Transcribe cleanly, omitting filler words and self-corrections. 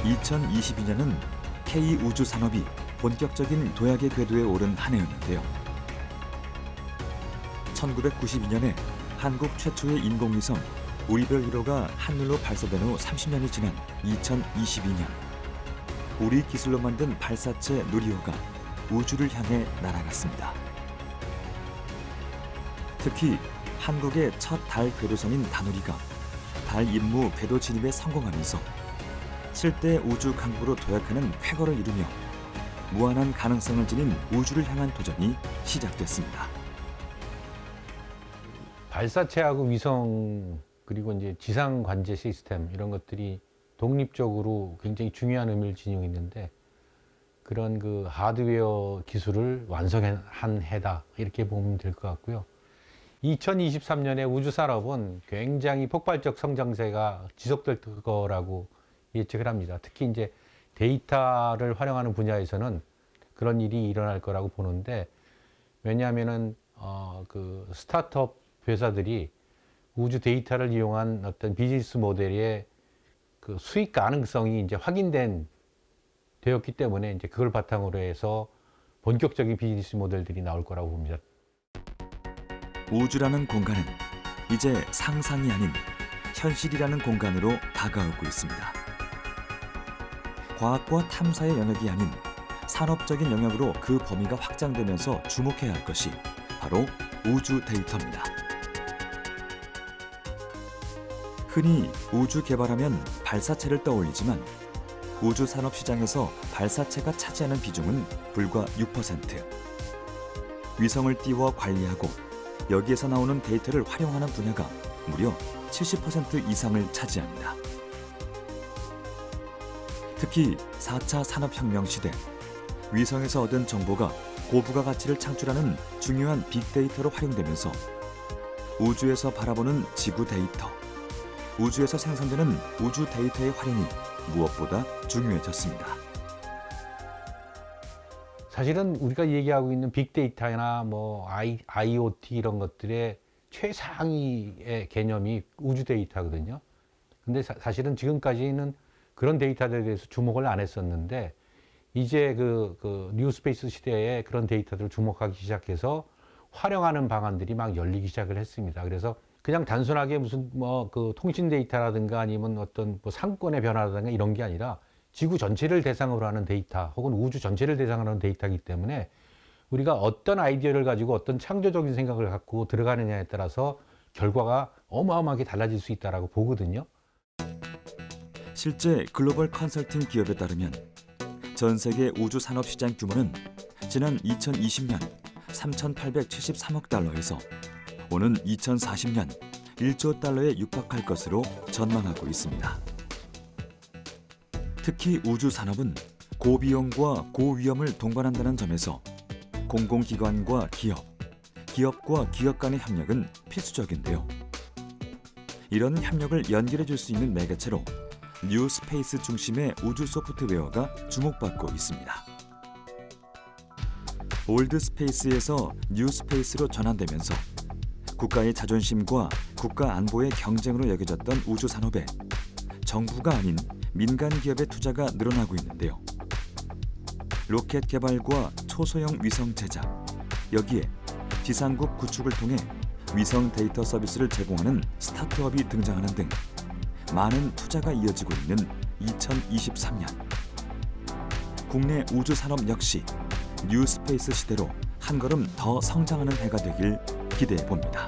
2022년은 K 우주 산업이 본격적인 도약의 궤도에 오른 한 해였는데요. 1992년에 한국 최초의 인공위성 우리별 1호가 하늘로 발사된 후 30년이 지난 2022년, 우리 기술로 만든 발사체 누리호가 우주를 향해 날아갔습니다. 특히 한국의 첫 달 궤도선인 다누리가 달 임무 궤도 진입에 성공하면서 실대 우주 강국으로 도약하는 쾌거를 이루며 무한한 가능성을 지닌 우주를 향한 도전이 시작됐습니다. 발사체하고 위성 그리고 이제 지상 관제 시스템 이런 것들이 독립적으로 굉장히 중요한 의미를 지니고 있는데, 그런 그 하드웨어 기술을 완성한 해다 이렇게 보면 될 것 같고요. 2023년에 우주 산업은 굉장히 폭발적 성장세가 지속될 거라고 예측을 합니다. 특히 이제 데이터를 활용하는 분야에서는 그런 일이 일어날 거라고 보는데, 왜냐하면은 그 스타트업 회사들이 우주 데이터를 이용한 어떤 비즈니스 모델의 그 수익 가능성이 이제 되었기 때문에 이제 그걸 바탕으로 해서 본격적인 비즈니스 모델들이 나올 거라고 봅니다. 우주라는 공간은 이제 상상이 아닌 현실이라는 공간으로 다가오고 있습니다. 과학과 탐사의 영역이 아닌 산업적인 영역으로 그 범위가 확장되면서 주목해야 할 것이 바로 우주 데이터입니다. 흔히 우주 개발하면 발사체를 떠올리지만 우주 산업 시장에서 발사체가 차지하는 비중은 불과 6%. 위성을 띄워 관리하고 여기에서 나오는 데이터를 활용하는 분야가 무려 70% 이상을 차지합니다. 특히 4차 산업혁명 시대, 위성에서 얻은 정보가 고부가 가치를 창출하는 중요한 빅데이터로 활용되면서 우주에서 바라보는 지구 데이터, 우주에서 생산되는 우주 데이터의 활용이 무엇보다 중요해졌습니다. 사실은 우리가 얘기하고 있는 빅데이터나 뭐 IoT 이런 것들의 최상위의 개념이 우주 데이터거든요. 근데 사실은 지금까지는 그런 데이터들에 대해서 주목을 안 했었는데, 이제 그 뉴스페이스 시대에 그런 데이터들을 주목하기 시작해서 활용하는 방안들이 막 열리기 시작을 했습니다. 그래서 그냥 단순하게 무슨 뭐 그 통신 데이터라든가 아니면 어떤 뭐 상권의 변화라든가 이런 게 아니라 지구 전체를 대상으로 하는 데이터 혹은 우주 전체를 대상으로 하는 데이터이기 때문에 우리가 어떤 아이디어를 가지고 어떤 창조적인 생각을 갖고 들어가느냐에 따라서 결과가 어마어마하게 달라질 수 있다라고 보거든요. 실제 글로벌 컨설팅 기업에 따르면 전 세계 우주 산업 시장 규모는 지난 2020년 3,873억 달러에서 오는 2040년 1조 달러에 육박할 것으로 전망하고 있습니다. 특히 우주 산업은 고비용과 고위험을 동반한다는 점에서 공공기관과 기업과 기업 간의 협력은 필수적인데요. 이런 협력을 연결해 줄 수 있는 매개체로 뉴스페이스 중심의 우주 소프트웨어가 주목받고 있습니다. 올드스페이스에서 뉴스페이스로 전환되면서 국가의 자존심과 국가 안보의 경쟁으로 여겨졌던 우주 산업에 정부가 아닌 민간 기업의 투자가 늘어나고 있는데요. 로켓 개발과 초소형 위성 제작, 여기에 지상국 구축을 통해 위성 데이터 서비스를 제공하는 스타트업이 등장하는 등 많은 투자가 이어지고 있는 2023년. 국내 우주 산업 역시 뉴스페이스 시대로 한 걸음 더 성장하는 해가 되길 기대해 봅니다.